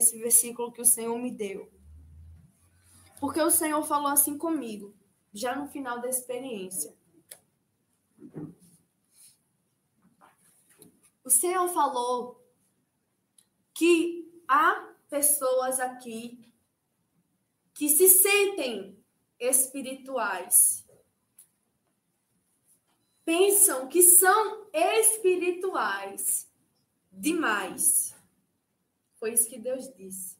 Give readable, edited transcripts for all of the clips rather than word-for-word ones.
esse versículo que o Senhor me deu. Porque o Senhor falou assim comigo, já no final da experiência. O Senhor falou que há pessoas aqui que se sentem espirituais. Pensam que são espirituais demais. Foi isso que Deus disse.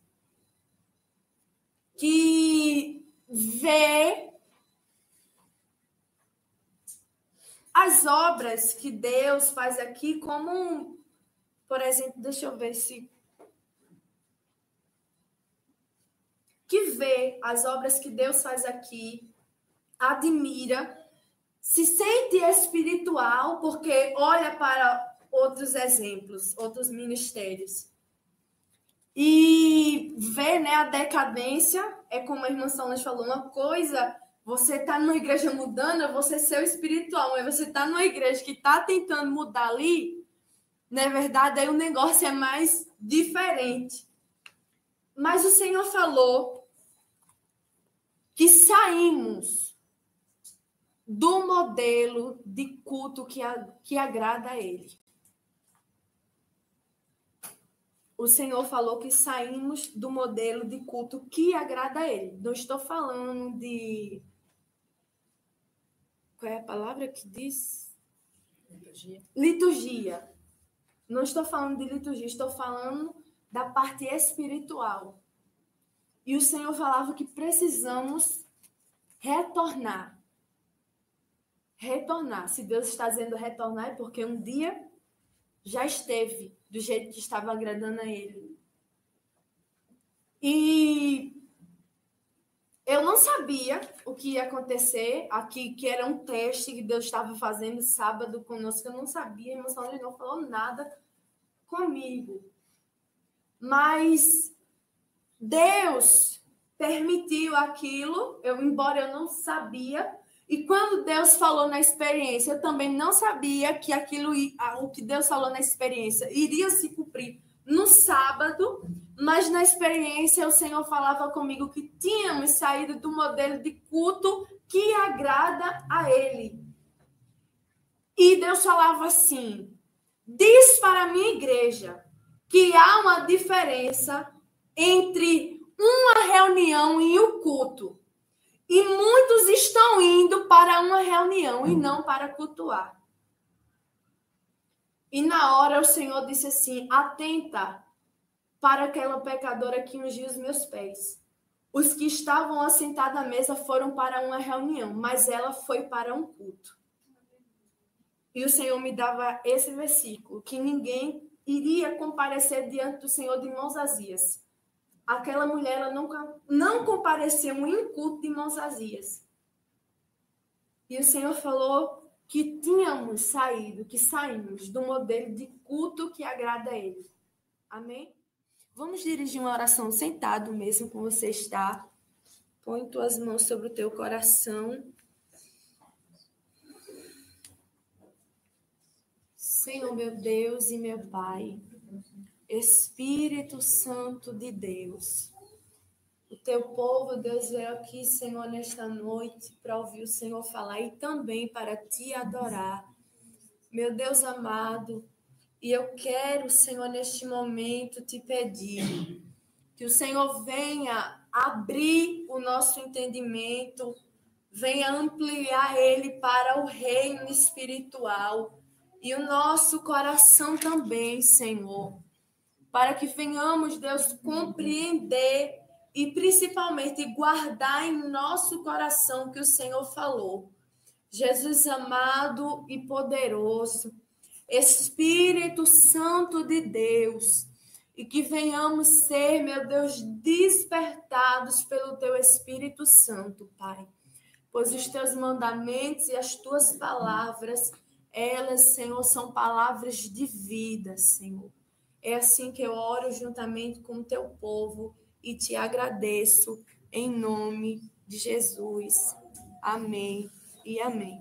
Que vê as obras que Deus faz aqui como, por exemplo, deixa eu ver se... Que vê as obras que Deus faz aqui, admira, se sente espiritual porque olha para outros exemplos, outros ministérios. E vê, né, a decadência, é como a irmã Solange falou, uma coisa, você está numa igreja mudando, é você ser o espiritual, mas você está numa igreja que está tentando mudar ali, na verdade, aí o negócio é mais diferente. Mas o Senhor falou que saímos do modelo de culto que agrada a Ele. O Senhor falou que saímos do modelo de culto que agrada a Ele. Não estou falando de... Qual é a palavra que diz? Liturgia. Não estou falando de liturgia, estou falando da parte espiritual. E o Senhor falava que precisamos retornar. Retornar. Se Deus está dizendo retornar, é porque um dia já esteve do jeito que estava agradando a Ele. E eu não sabia o que ia acontecer aqui, que era um teste que Deus estava fazendo sábado conosco. Eu não sabia, a irmã Solange não falou nada comigo. Mas Deus permitiu aquilo, embora eu não sabia. E quando Deus falou na experiência, eu também não sabia que o que Deus falou na experiência iria se cumprir no sábado, mas na experiência o Senhor falava comigo que tínhamos saído do modelo de culto que agrada a Ele. E Deus falava assim: diz para a minha igreja que há uma diferença entre uma reunião e o culto. E muitos estão indo para uma reunião e não para cultuar. E na hora o Senhor disse assim: atenta para aquela pecadora que ungiu os meus pés. Os que estavam assentados à mesa foram para uma reunião, mas ela foi para um culto. E o Senhor me dava esse versículo, que ninguém iria comparecer diante do Senhor de mãos vazias. Aquela mulher, ela não compareceu em um culto de mãos vazias. E o Senhor falou que saímos do modelo de culto que agrada a Ele. Amém? Vamos dirigir uma oração sentado mesmo, como você está. Põe tuas mãos sobre o teu coração. Senhor, meu Deus e meu Pai, Espírito Santo de Deus, o teu povo, Deus, veio aqui, Senhor, nesta noite, para ouvir o Senhor falar e também para te adorar. Meu Deus amado, e eu quero, Senhor, neste momento te pedir que o Senhor venha abrir o nosso entendimento, venha ampliar ele para o reino espiritual e o nosso coração também, Senhor, para que venhamos, Deus, compreender e principalmente guardar em nosso coração o que o Senhor falou. Jesus amado e poderoso, Espírito Santo de Deus, e que venhamos ser, meu Deus, despertados pelo teu Espírito Santo, Pai. Pois os teus mandamentos e as tuas palavras, elas, Senhor, são palavras de vida, Senhor. É assim que eu oro juntamente com o teu povo e te agradeço em nome de Jesus. Amém e amém.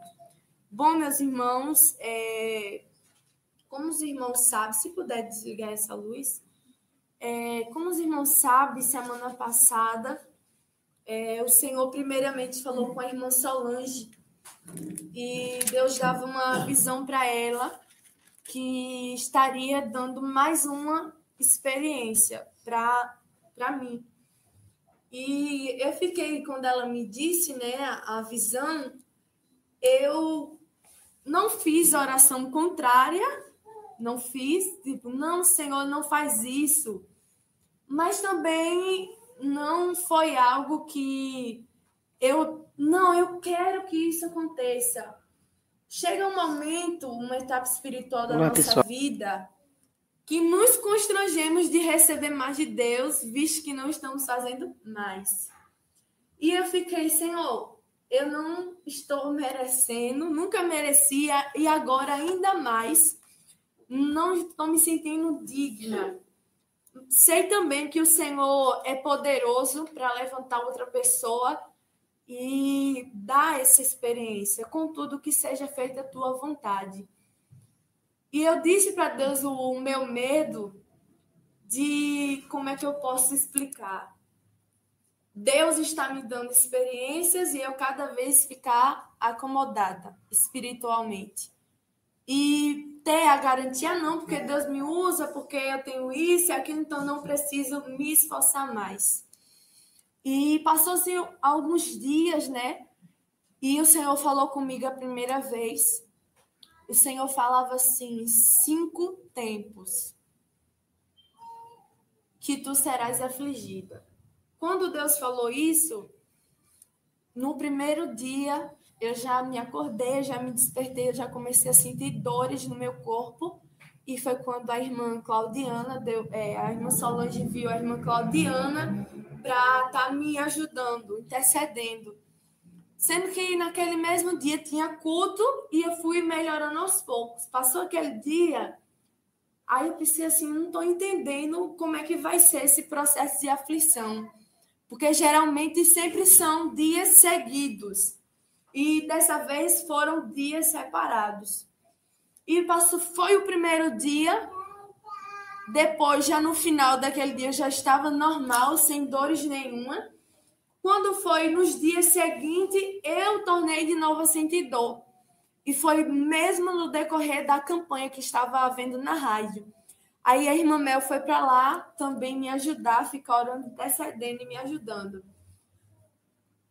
Bom, meus irmãos, como os irmãos sabem, se puder desligar essa luz, Como os irmãos sabem, semana passada, o Senhor primeiramente falou com a irmã Solange e Deus dava uma visão para ela que estaria dando mais uma experiência para mim. E eu fiquei, quando ela me disse, né, a visão, eu não fiz oração contrária, não fiz, tipo, não, Senhor, não faz isso. Mas também não foi algo que eu quero que isso aconteça. Chega um momento, uma etapa espiritual da nossa vida, que nos constrangemos de receber mais de Deus, visto que não estamos fazendo mais. E eu fiquei, Senhor, eu não estou merecendo, nunca merecia, e agora ainda mais, não estou me sentindo digna. Sei também que o Senhor é poderoso para levantar outra pessoa e dar essa experiência, contudo que seja feita a tua vontade. E eu disse para Deus o meu medo de, como é que eu posso explicar? Deus está me dando experiências e eu cada vez ficar acomodada espiritualmente. E ter a garantia não, porque Deus me usa, porque eu tenho isso e aquilo, então não preciso me esforçar mais. E passou-se alguns dias, né? E o Senhor falou comigo a primeira vez. O Senhor falava assim, 5 tempos que tu serás afligida. Quando Deus falou isso, no primeiro dia, eu já me acordei, já me despertei, eu já comecei a sentir dores no meu corpo. E foi quando a irmã Claudiana, a irmã Solange viu a irmã Claudiana para estar me ajudando, intercedendo. Sendo que naquele mesmo dia tinha culto e eu fui melhorando aos poucos. Passou aquele dia, aí eu pensei assim, não estou entendendo como é que vai ser esse processo de aflição. Porque geralmente sempre são dias seguidos. E dessa vez foram dias separados. E foi o primeiro dia. Depois, já no final daquele dia, já estava normal, sem dores nenhuma. Quando foi nos dias seguintes, eu tornei de novo a sentir dor. E foi mesmo no decorrer da campanha que estava havendo na rádio. Aí a irmã Mel foi para lá também me ajudar, ficar orando, intercedendo e me ajudando.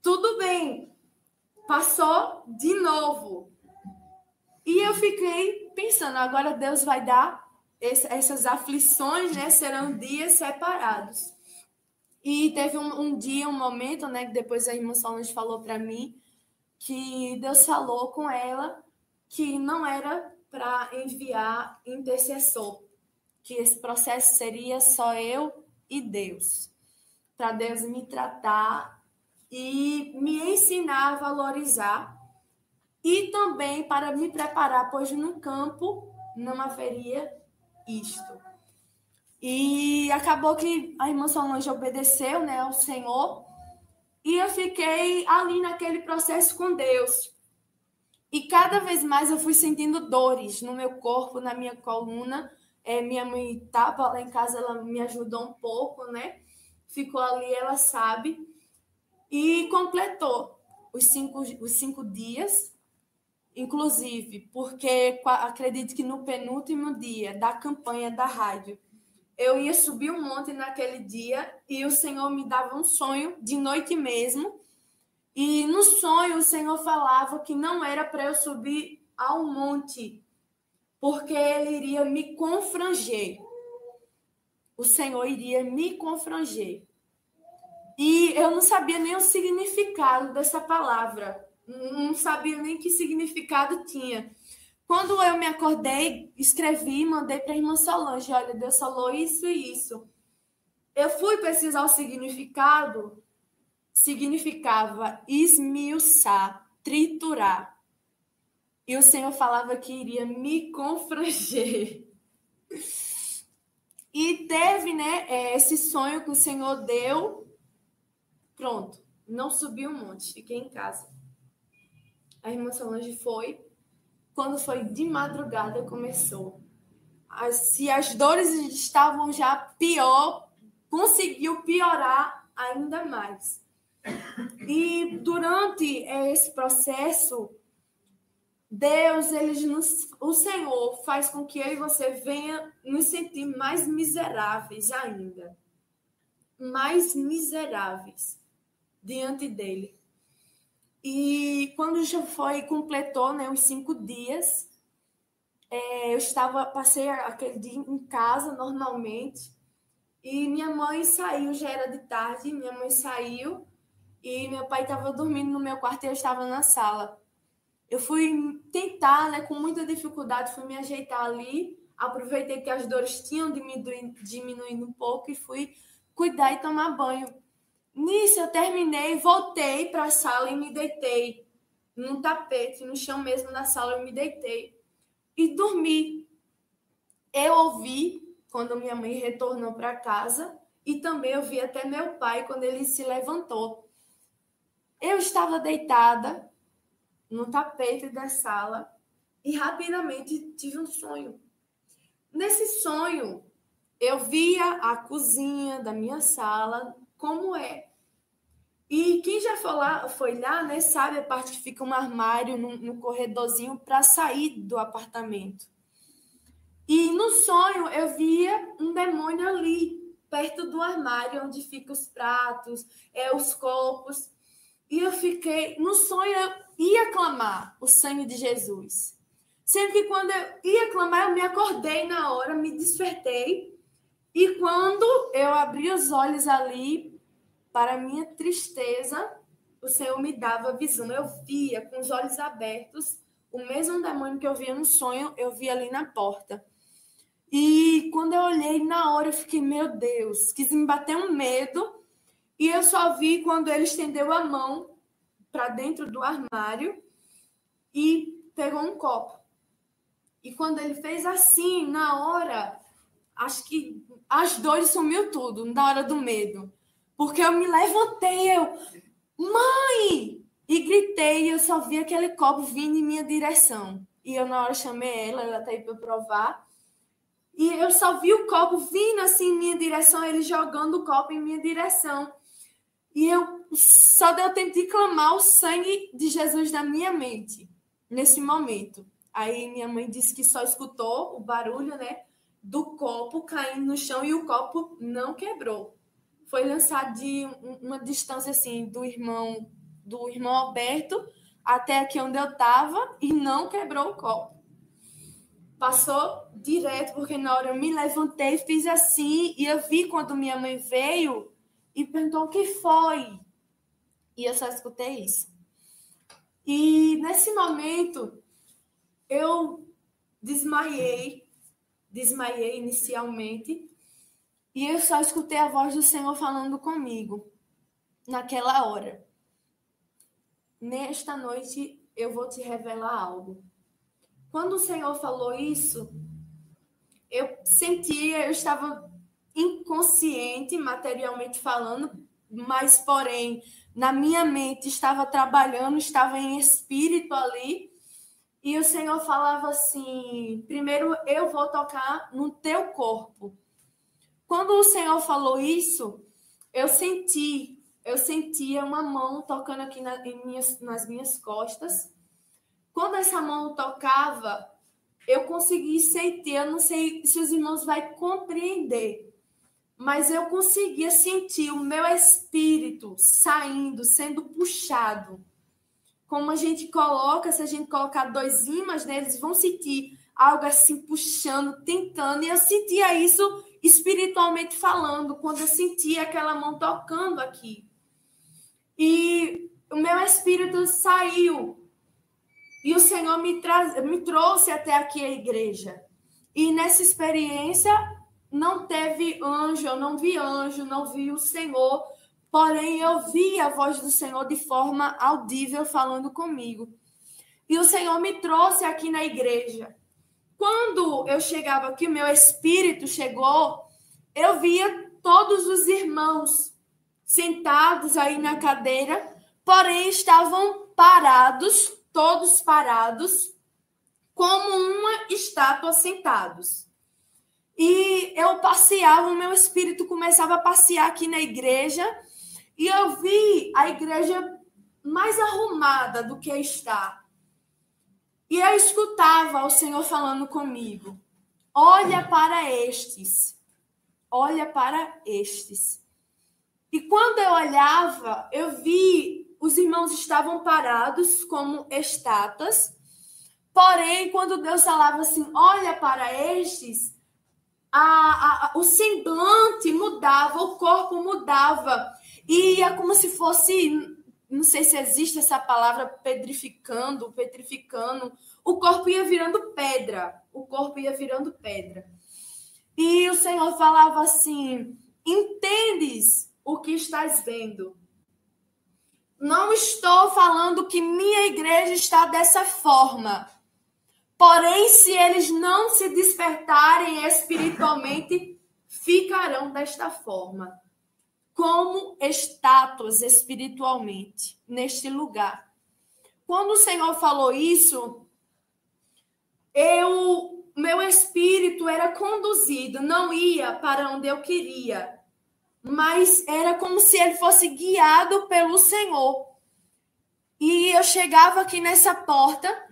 Tudo bem, passou de novo. E eu fiquei pensando, agora Deus vai dar essas aflições, né? Serão dias separados. E teve um dia, um momento, né? Que depois a irmã Solange falou para mim que Deus falou com ela que não era para enviar intercessor, que esse processo seria só eu e Deus, para Deus me tratar e me ensinar a valorizar e também para me preparar, pois no campo não haveria isto. E acabou que a irmã Solange obedeceu, né, ao Senhor, e eu fiquei ali naquele processo com Deus. E cada vez mais eu fui sentindo dores no meu corpo, na minha coluna. Minha mãe estava lá em casa, ela me ajudou um pouco, né? Ficou ali, ela sabe. E completou os 5 dias, inclusive, porque acredito que no penúltimo dia da campanha da rádio, eu ia subir um monte naquele dia e o Senhor me dava um sonho de noite mesmo. E no sonho o Senhor falava que não era para eu subir ao monte, porque ele iria me confranger. O Senhor iria me confranger. E eu não sabia nem o significado dessa palavra. Não sabia nem que significado tinha. Quando eu me acordei, escrevi e mandei para a irmã Solange. Olha, Deus falou isso e isso. Eu fui pesquisar o significado. Significava esmiuçar, triturar. E o Senhor falava que iria me confranger. E teve, né, esse sonho que o Senhor deu. Pronto, não subi um monte, fiquei em casa. A irmã Solange foi. Quando foi de madrugada, começou. se as dores estavam já pior, conseguiu piorar ainda mais. E durante esse processo, Deus, o Senhor faz com que eu e você venha nos sentir mais miseráveis ainda. Mais miseráveis diante dele. E quando já completou, né, os 5 dias, passei aquele dia em casa normalmente, e minha mãe saiu, já era de tarde, minha mãe saiu, e meu pai estava dormindo no meu quarto e eu estava na sala. Eu fui tentar, né, com muita dificuldade, fui me ajeitar ali, aproveitei que as dores tinham diminuindo um pouco e fui cuidar e tomar banho. Nisso eu terminei, voltei para a sala e me deitei num tapete, no chão mesmo da sala, eu me deitei e dormi. Eu ouvi quando minha mãe retornou para casa e também ouvi até meu pai quando ele se levantou. Eu estava deitada no tapete da sala e rapidamente tive um sonho. Nesse sonho, eu via a cozinha da minha sala como é. E quem já foi lá, né, sabe a parte que fica um armário no corredorzinho para sair do apartamento. E no sonho eu via um demônio ali, perto do armário, onde ficam os pratos, os copos. E eu fiquei, no sonho eu ia clamar o sangue de Jesus. Sendo que quando eu ia clamar, eu me acordei na hora, me despertei. E quando eu abri os olhos ali, para minha tristeza, o Senhor me dava visão. Eu via com os olhos abertos o mesmo demônio que eu via no sonho, eu via ali na porta. E quando eu olhei na hora, eu fiquei, meu Deus, quis me bater um medo. E eu só vi quando ele estendeu a mão para dentro do armário e pegou um copo. E quando ele fez assim, na hora, acho que as dores sumiu tudo, na hora do medo. Porque eu me levantei, mãe! E gritei, e eu só vi aquele copo vindo em minha direção. E eu na hora chamei ela tá aí para provar. E eu só vi o copo vindo assim em minha direção, ele jogando o copo em minha direção. E eu só deu tempo de clamar o sangue de Jesus na minha mente, nesse momento. Aí minha mãe disse que só escutou o barulho, né, do copo caindo no chão e o copo não quebrou. Foi lançado de uma distância assim do irmão Alberto até aqui onde eu estava e não quebrou o copo. Passou direto, porque na hora eu me levantei, fiz assim, e eu vi quando minha mãe veio e perguntou o que foi. E eu só escutei isso. E nesse momento, eu desmaiei inicialmente, e eu só escutei a voz do Senhor falando comigo naquela hora. Nesta noite, eu vou te revelar algo. Quando o Senhor falou isso, eu estava inconsciente, materialmente falando, mas, porém, na minha mente estava trabalhando, estava em espírito ali, e o Senhor falava assim, primeiro eu vou tocar no teu corpo. Quando o Senhor falou isso, eu sentia uma mão tocando aqui nas minhas costas. Quando essa mão tocava, eu consegui sentir, eu não sei se os irmãos vão compreender, mas eu conseguia sentir o meu espírito saindo, sendo puxado. Como a gente coloca, se a gente colocar 2 ímãs, né, eles vão sentir algo assim puxando, tentando, e eu sentia isso espiritualmente falando, quando eu sentia aquela mão tocando aqui. E o meu espírito saiu. E o Senhor me trouxe até aqui a igreja. E nessa experiência não teve anjo, eu não vi anjo, não vi o Senhor. Porém, eu vi a voz do Senhor de forma audível falando comigo. E o Senhor me trouxe aqui na igreja. Quando eu chegava aqui, meu espírito chegou, eu via todos os irmãos sentados aí na cadeira, porém estavam parados, todos parados, como uma estátua sentados. E eu passeava, o meu espírito começava a passear aqui na igreja, e eu vi a igreja mais arrumada do que está. E eu escutava o Senhor falando comigo: olha para estes, olha para estes. E quando eu olhava, eu vi os irmãos estavam parados como estátuas. Porém, quando Deus falava assim, olha para estes, o semblante mudava, o corpo mudava. E é como se fosse, não sei se existe essa palavra, petrificando. O corpo ia virando pedra. O corpo ia virando pedra. E o Senhor falava assim, entendes o que estás vendo? Não estou falando que minha igreja está dessa forma. Porém, se eles não se despertarem espiritualmente, ficarão desta forma, como estátuas espiritualmente, neste lugar. Quando o Senhor falou isso, meu espírito era conduzido, não ia para onde eu queria, mas era como se ele fosse guiado pelo Senhor. E eu chegava aqui nessa porta,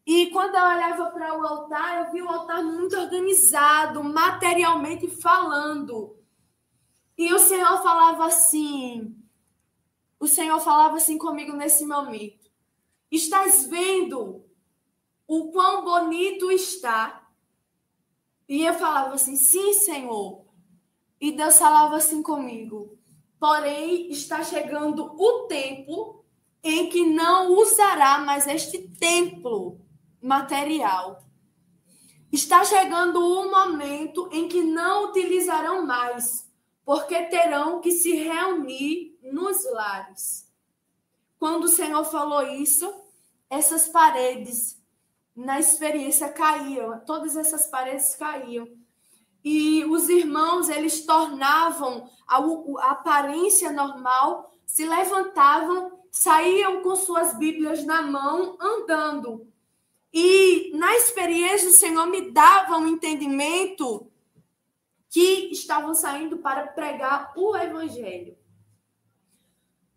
e quando eu olhava para o altar, eu vi o altar muito organizado, materialmente falando. E o Senhor falava assim comigo nesse momento: estás vendo o quão bonito está? E eu falava assim, sim, Senhor. E Deus falava assim comigo: porém, está chegando o tempo em que não usará mais este templo material. Está chegando o momento em que não utilizarão mais, porque terão que se reunir nos lares. Quando o Senhor falou isso, essas paredes, na experiência, caíam. Todas essas paredes caíam. E os irmãos, eles tornavam a aparência normal, se levantavam, saíam com suas Bíblias na mão, andando. E na experiência, o Senhor me dava um entendimento que estavam saindo para pregar o Evangelho.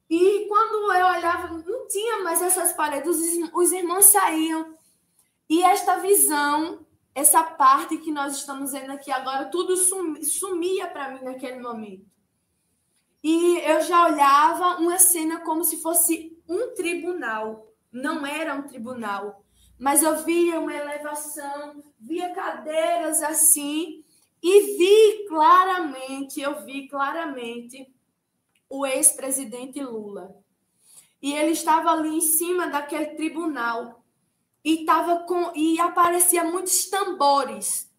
E quando eu olhava, não tinha mais essas paredes, os irmãos saíam. E esta visão, essa parte que nós estamos vendo aqui agora, tudo sumia para mim naquele momento. E eu já olhava uma cena como se fosse um tribunal. Não era um tribunal, mas eu via uma elevação, via cadeiras assim, e eu vi claramente o ex-presidente Lula. E ele estava ali em cima daquele tribunal. E aparecia muitos tambores,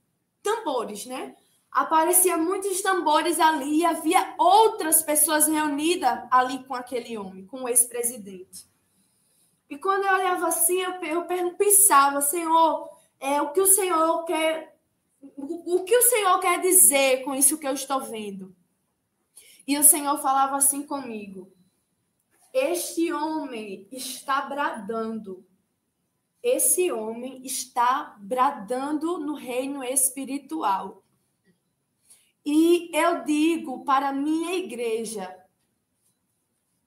né? Aparecia muitos tambores ali e havia outras pessoas reunidas ali com aquele homem, com o ex-presidente. E quando eu olhava assim, eu pensava, Senhor, o que o Senhor quer dizer com isso que eu estou vendo? E o Senhor falava assim comigo: este homem está bradando. Esse homem está bradando no reino espiritual. E eu digo para a minha igreja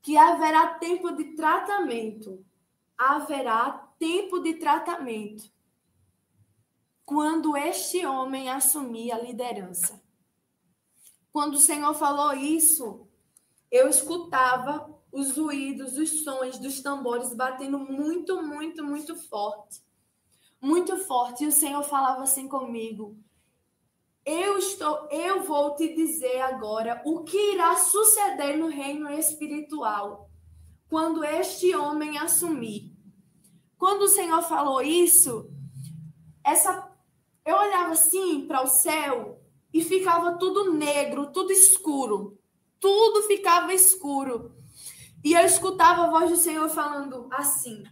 que haverá tempo de tratamento. Haverá tempo de tratamento quando este homem assumir a liderança. Quando o Senhor falou isso, eu escutava os ruídos, os sons dos tambores batendo muito, muito, muito forte. Muito forte. E o Senhor falava assim comigo: eu vou te dizer agora o que irá suceder no reino espiritual quando este homem assumir. Quando o Senhor falou isso, eu olhava assim para o céu e ficava tudo negro, tudo escuro. Tudo ficava escuro. E eu escutava a voz do Senhor falando assim: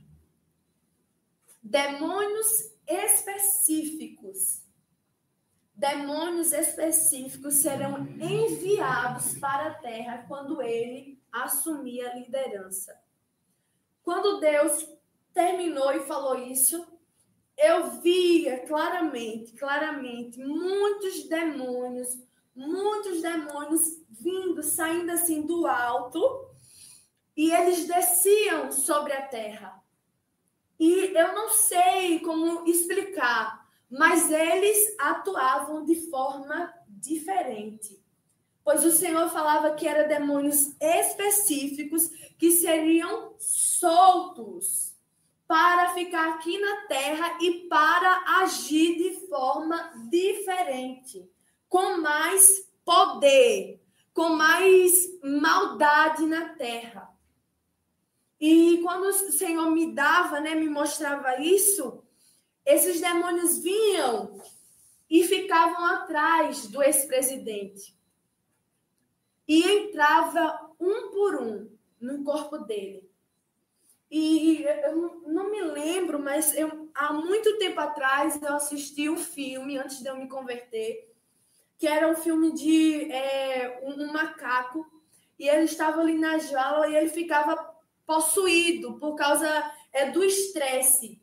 demônios específicos serão enviados para a terra quando ele assumir a liderança. Quando Deus terminou e falou isso, eu via claramente, muitos demônios vindo, saindo assim do alto, e eles desciam sobre a terra. E eu não sei como explicar, mas eles atuavam de forma diferente. Pois o Senhor falava que eram demônios específicos que seriam soltos para ficar aqui na terra e para agir de forma diferente, com mais poder, com mais maldade na terra. E quando o Senhor me dava, né, me mostrava isso, esses demônios vinham e ficavam atrás do ex-presidente. E entrava um por um no corpo dele. E eu não me lembro, mas há muito tempo atrás eu assisti um filme, antes de eu me converter, que era um filme de um macaco, e ele estava ali na jaula e ele ficava possuído por causa do estresse.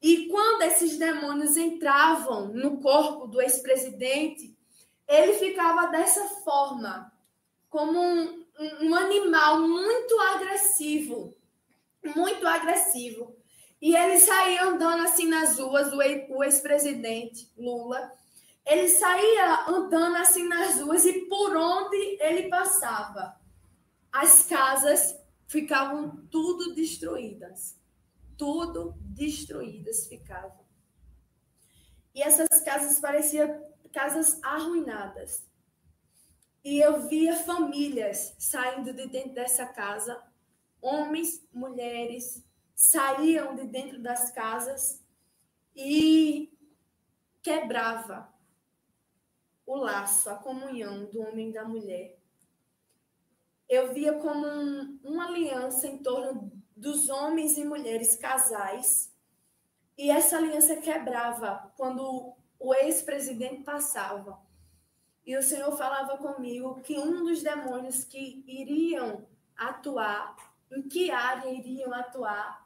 E quando esses demônios entravam no corpo do ex-presidente, ele ficava dessa forma, como um animal muito agressivo. E ele saía andando assim nas ruas, o ex-presidente Lula, ele saía andando assim nas ruas e por onde ele passava, as casas ficavam tudo destruídas ficavam. E essas casas pareciam casas arruinadas. E eu via famílias saindo de dentro dessa casa, homens, mulheres, saíam de dentro das casas e quebrava o laço, a comunhão do homem e da mulher. Eu via como uma aliança em torno dos homens e mulheres casais, e essa aliança quebrava quando o ex-presidente passava. E o Senhor falava comigo que um dos demônios que iriam atuar, em que área iriam atuar,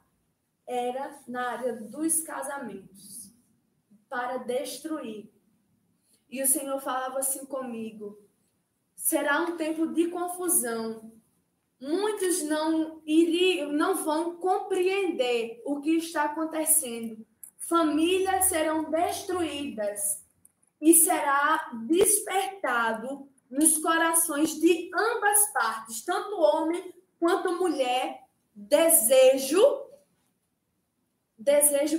era na área dos casamentos, para destruir. E o Senhor falava assim comigo: será um tempo de confusão. Muitos não vão compreender o que está acontecendo. Famílias serão destruídas e será despertado nos corações de ambas partes, tanto homem quanto mulher, desejo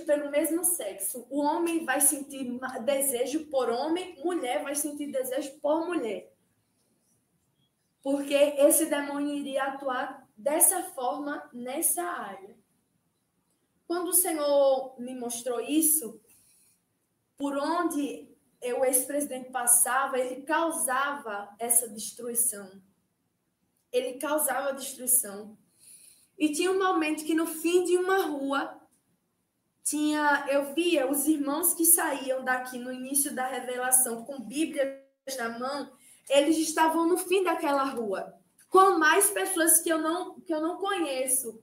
pelo mesmo sexo. O homem vai sentir desejo por homem, mulher vai sentir desejo por mulher. Porque esse demônio iria atuar dessa forma nessa área. Quando o Senhor me mostrou isso, por onde o ex-presidente passava, ele causava essa destruição. Ele causava destruição. E tinha um momento que no fim de uma rua, eu via os irmãos que saíam daqui no início da revelação com Bíblias na mão, eles estavam no fim daquela rua, com mais pessoas que eu não conheço.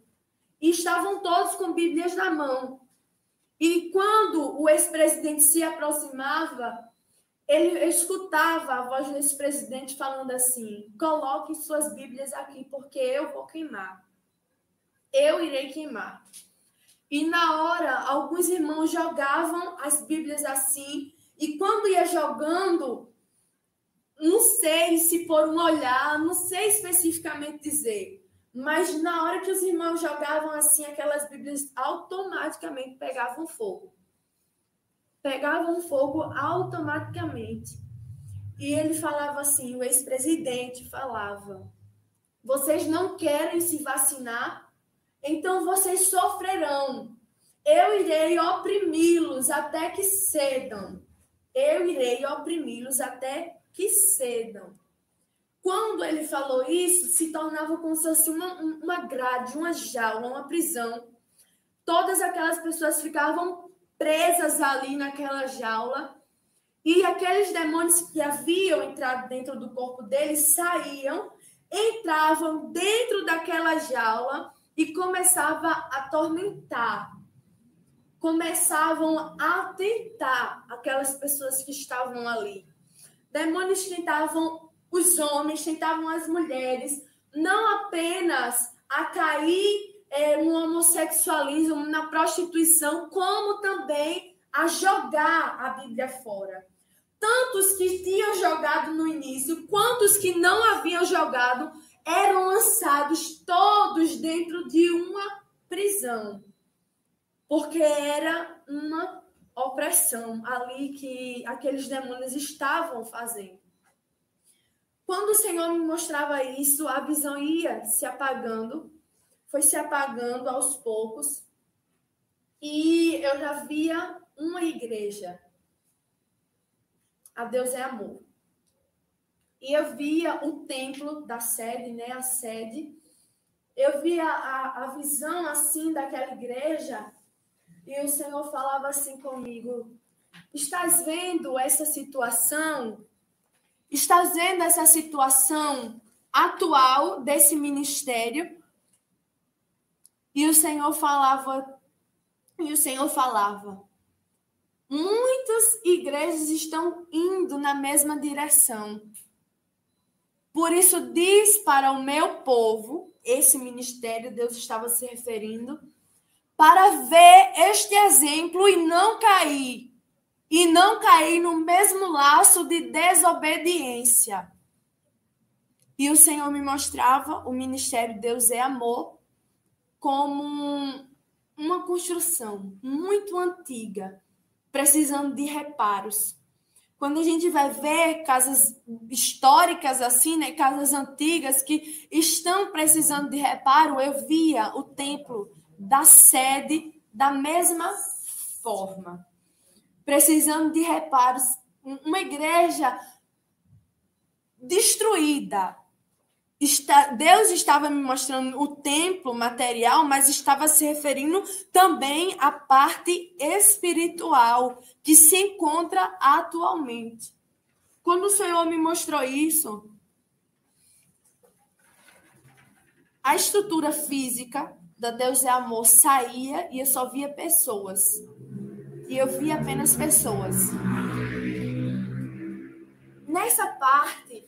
E estavam todos com Bíblias na mão. E quando o ex-presidente se aproximava, ele escutava a voz do ex-presidente falando assim: coloque suas Bíblias aqui, porque eu vou queimar. Eu irei queimar. E na hora, alguns irmãos jogavam as Bíblias assim, e quando ia jogando, não sei se por um olhar, não sei especificamente dizer, mas na hora que os irmãos jogavam assim, aquelas Bíblias automaticamente pegavam fogo. Pegavam fogo automaticamente. E ele falava assim, o ex-presidente falava: vocês não querem se vacinar? Então vocês sofrerão. Eu irei oprimi-los até que cedam. Eu irei oprimi-los até que cedam. Quando ele falou isso, se tornava como se fosse uma grade, uma jaula, uma prisão. Todas aquelas pessoas ficavam presas ali naquela jaula. E aqueles demônios que haviam entrado dentro do corpo deles saíam, entravam dentro daquela jaula e começava a atormentar. começavam a tentar aquelas pessoas que estavam ali. Demônios tentavam os homens, tentavam as mulheres, não apenas a cair no homossexualismo, na prostituição, como também a jogar a Bíblia fora. Tantos que tinham jogado no início, quantos que não haviam jogado, eram lançados todos dentro de uma prisão. Porque era uma opressão ali que aqueles demônios estavam fazendo. Quando o Senhor me mostrava isso, a visão ia se apagando, foi se apagando aos poucos, e eu já via uma igreja. A Deus é amor. E eu via o templo da sede, né, a sede. Eu via a visão assim daquela igreja, e o Senhor falava assim comigo: estás vendo essa situação? Estás vendo essa situação atual desse ministério? E o Senhor falava, muitas igrejas estão indo na mesma direção. Por isso diz para o meu povo, esse ministério, Deus estava se referindo, para ver este exemplo e não cair no mesmo laço de desobediência. E o Senhor me mostrava o ministério Deus é Amor como uma construção muito antiga, precisando de reparos. Quando a gente vai ver casas históricas assim, né, casas antigas que estão precisando de reparo, eu via o templo da sede da mesma forma, precisando de reparos, uma igreja destruída. Deus estava me mostrando o templo material, mas estava se referindo também à parte espiritual que se encontra atualmente. Quando o Senhor me mostrou isso, a estrutura física da Deus é Amor saía e eu só via pessoas. E eu via apenas pessoas. Nessa parte,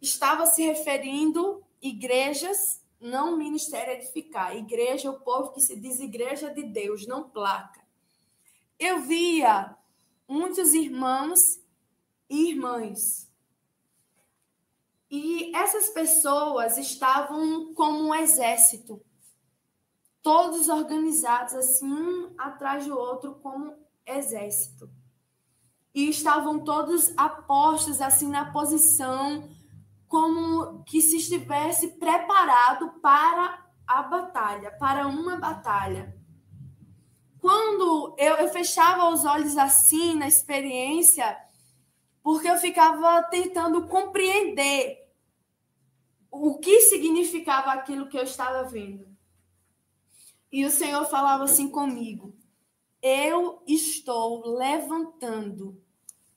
estava se referindo igrejas, não ministério edificar. Igreja é o povo que se diz igreja de Deus, não placa. Eu via muitos irmãos e irmãs. E essas pessoas estavam como um exército. Todos organizados assim, um atrás do outro, como exército. E estavam todos apostos assim na posição, como que se estivesse preparado para a batalha, para uma batalha. Quando eu fechava os olhos assim na experiência, porque eu ficava tentando compreender o que significava aquilo que eu estava vendo. E o Senhor falava assim comigo: eu estou levantando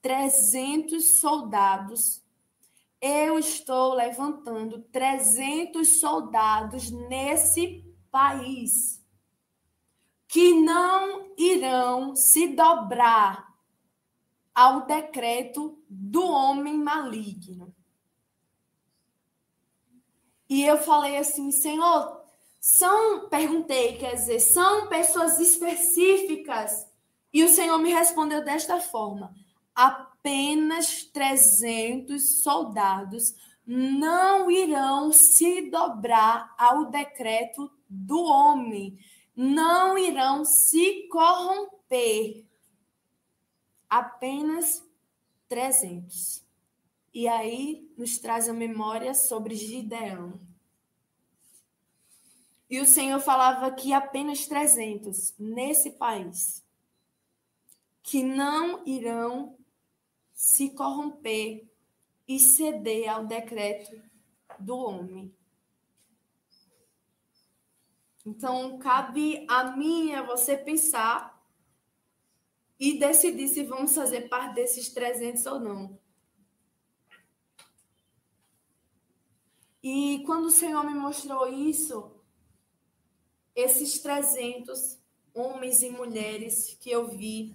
300 soldados. Eu estou levantando 300 soldados nesse país que não irão se dobrar ao decreto do homem maligno. E eu falei assim: Senhor, perguntei, quer dizer, são pessoas específicas? E o Senhor me respondeu desta forma: apenas 300 soldados não irão se dobrar ao decreto do homem, não irão se corromper. Apenas 300. E aí nos traz a memória sobre Gideão. E o Senhor falava que apenas 300 nesse país que não irão se corromper e ceder ao decreto do homem. Então, cabe a mim e a você pensar e decidir se vamos fazer parte desses 300 ou não. E quando o Senhor me mostrou isso, esses 300 homens e mulheres que eu vi,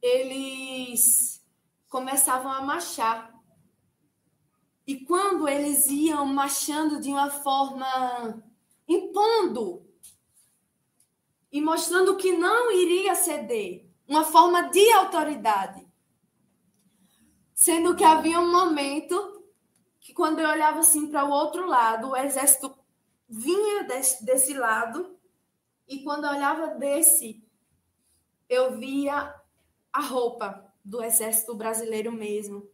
eles começavam a marchar. E quando eles iam marchando de uma forma impondo e mostrando que não iria ceder, uma forma de autoridade. Sendo que havia um momento que quando eu olhava assim para o outro lado, o exército vinha desse lado, e quando eu olhava desse, eu via a roupa do exército brasileiro mesmo.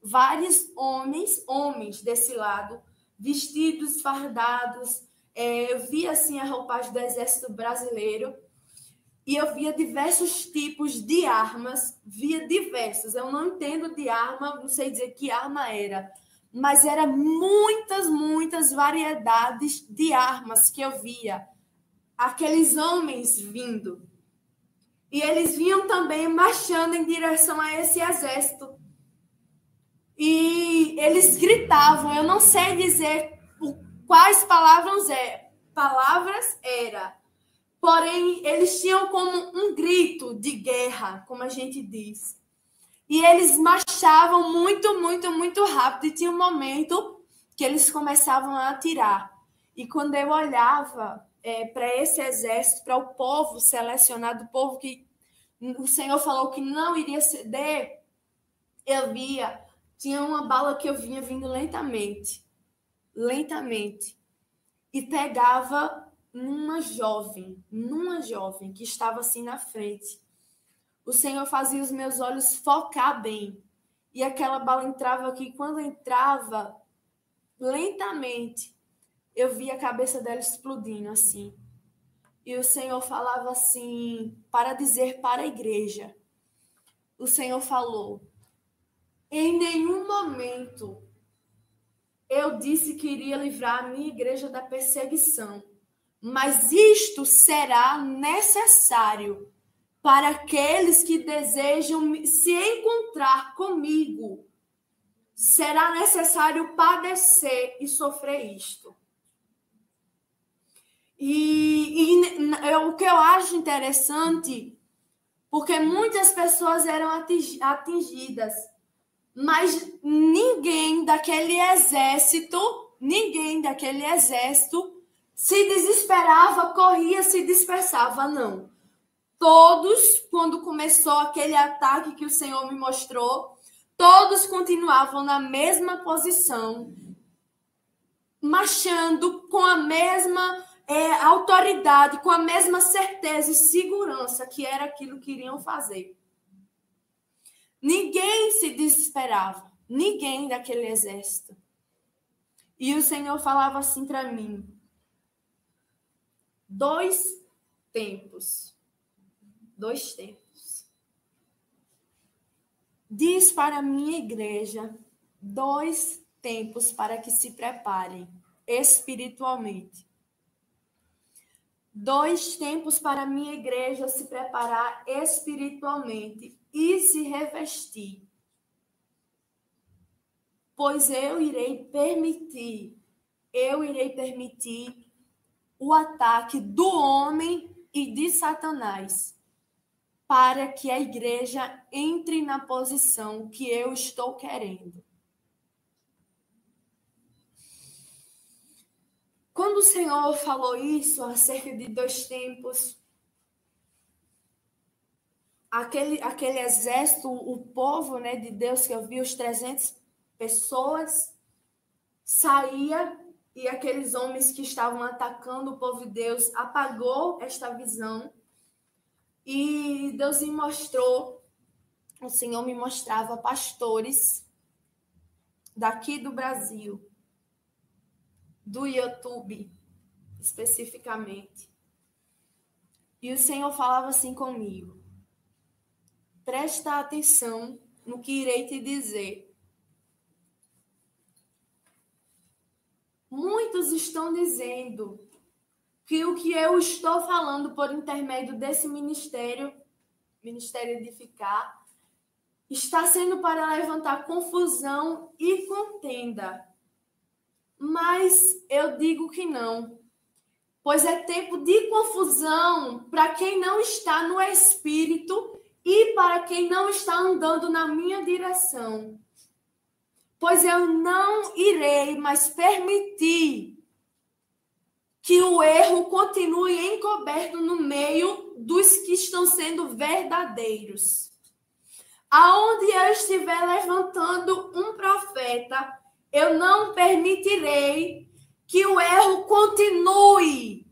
Vários homens desse lado, vestidos, fardados. Eu via assim a roupagem do exército brasileiro e eu via diversos tipos de armas, via diversos. Eu não entendo de arma, não sei dizer que arma era, mas era muitas variedades de armas que eu via. Aqueles homens vindo. E eles vinham também marchando em direção a esse exército. E eles gritavam, eu não sei dizer quais palavras era, porém eles tinham como um grito de guerra, como a gente diz. E eles marchavam muito rápido, e tinha um momento que eles começavam a atirar. E quando eu olhava para esse exército, para o povo selecionado, o povo que o Senhor falou que não iria ceder, eu via, tinha uma bala que eu vinha vindo lentamente, e pegava numa jovem que estava assim na frente. O Senhor fazia os meus olhos focar bem, e aquela bala entrava aqui. Quando entrava, lentamente, eu via a cabeça dela explodindo assim. E o Senhor falava assim, para dizer para a igreja, o Senhor falou, em nenhum momento eu disse que iria livrar a minha igreja da perseguição, mas isto será necessário para aqueles que desejam se encontrar comigo. Será necessário padecer e sofrer isto. O que eu acho interessante, porque muitas pessoas eram atingidas, mas ninguém daquele exército se desesperava, corria, se dispersava, não. Todos, quando começou aquele ataque que o Senhor me mostrou, todos continuavam na mesma posição, marchando com a mesma autoridade, com a mesma certeza e segurança que era aquilo que iriam fazer. Ninguém se desesperava, ninguém daquele exército. E o Senhor falava assim para mim, 2 tempos. Diz para a minha igreja 2 tempos para que se preparem espiritualmente. 2 tempos para a minha igreja se preparar espiritualmente e se revestir. Pois eu irei permitir o ataque do homem e de Satanás, para que a igreja entre na posição que eu estou querendo. Quando o Senhor falou isso, acerca de 2 tempos, aquele exército, o povo, né, de Deus que eu vi, os 300 pessoas, saía, e aqueles homens que estavam atacando o povo de Deus apagou esta visão. E Deus me mostrou, o Senhor me mostrava pastores daqui do Brasil, do YouTube, especificamente. E o Senhor falava assim comigo, presta atenção no que irei te dizer. Muitos estão dizendo que o que eu estou falando por intermédio desse ministério Edificar, está sendo para levantar confusão e contenda. Mas eu digo que não. pois é tempo de confusão para quem não está no Espírito e para quem não está andando na minha direção. Pois eu não irei mais permitir que o erro continue encoberto no meio dos que estão sendo verdadeiros. Aonde eu estiver levantando um profeta, eu não permitirei que o erro continue,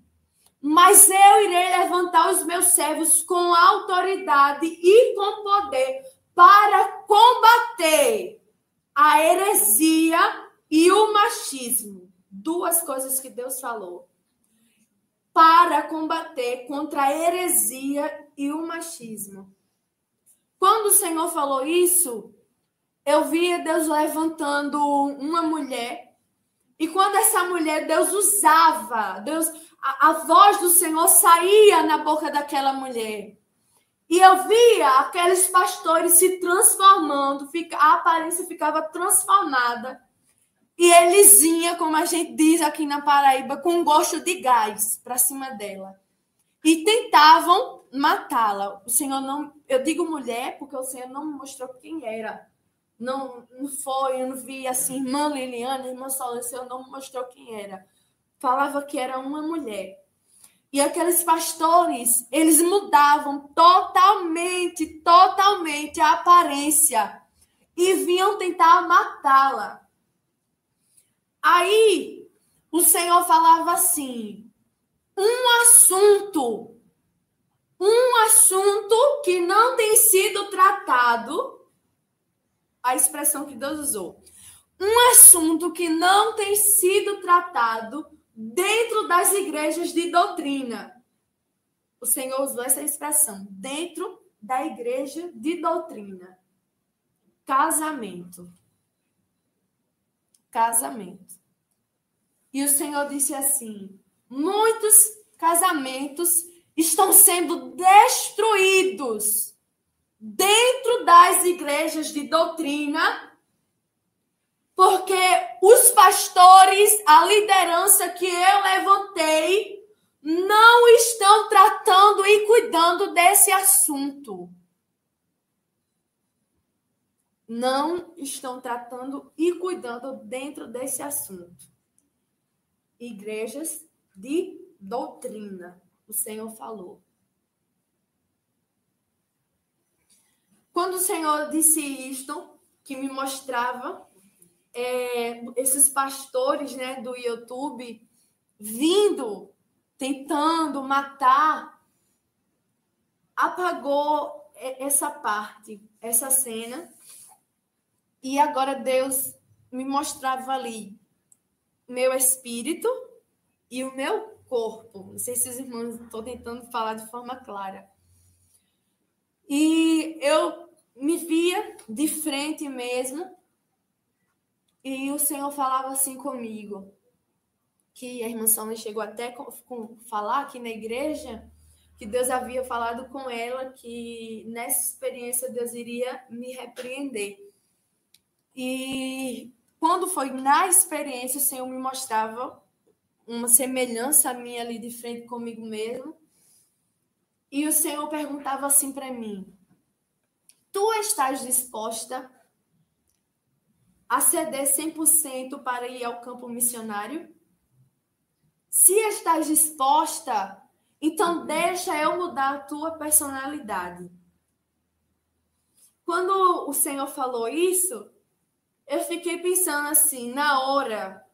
mas eu irei levantar os meus servos com autoridade e com poder para combater a heresia e o machismo. Duas coisas que Deus falou. Para combater contra a heresia e o machismo. Quando o Senhor falou isso, eu via Deus levantando uma mulher. E quando essa mulher, Deus usava, a voz do Senhor saía na boca daquela mulher. E eu via aqueles pastores se transformando, a aparência ficava transformada. E eles iam, como a gente diz aqui na Paraíba, com gosto de gás para cima dela. E tentavam matá-la. O Senhor não... Eu digo mulher porque o Senhor não me mostrou quem era. Não foi, eu não vi assim, irmã Liliana, irmã Solange, o Senhor não me mostrou quem era. Falava que era uma mulher. E aqueles pastores, eles mudavam totalmente a aparência. E vinham tentar matá-la. Aí, o Senhor falava assim, um assunto que não tem sido tratado, a expressão que Deus usou, um assunto que não tem sido tratado dentro das igrejas de doutrina. O Senhor usou essa expressão, dentro da igreja de doutrina. Casamento. E o Senhor disse assim, muitos casamentos estão sendo destruídos dentro das igrejas de doutrina, porque os pastores, a liderança que eu levantei, não estão tratando e cuidando desse assunto. Não estão tratando e cuidando dentro desse assunto. Igrejas de doutrina, o Senhor falou. Quando o Senhor disse isto, que me mostrava esses pastores, né, do YouTube vindo, tentando matar, apagou essa parte, essa cena. E agora Deus me mostrava ali meu espírito e o meu corpo. Não sei se os irmãos estão tentando falar de forma clara. E eu me via de frente mesmo. E o Senhor falava assim comigo. Que a irmã Sônia chegou até falar aqui na igreja que Deus havia falado com ela que nessa experiência Deus iria me repreender. E quando foi na experiência, o Senhor me mostrava uma semelhança minha ali de frente comigo mesmo. E o Senhor perguntava assim para mim, tu estás disposta a ceder 100% para ir ao campo missionário? Se estás disposta, então deixa eu mudar a tua personalidade. Quando o Senhor falou isso, eu fiquei pensando assim, na hora,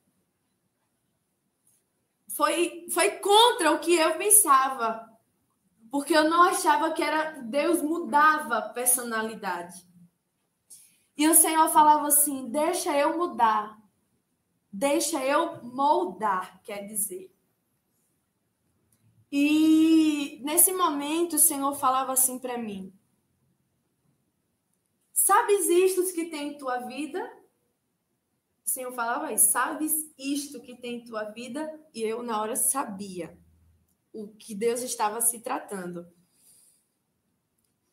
foi contra o que eu pensava, porque eu não achava que Deus mudava a personalidade. E o Senhor falava assim, deixa eu mudar, deixa eu moldar, quer dizer. E nesse momento o Senhor falava assim para mim, sabes isto que tem em tua vida? O Senhor falava isso, sabes isto que tem em tua vida? E eu, na hora, sabia o que Deus estava se tratando.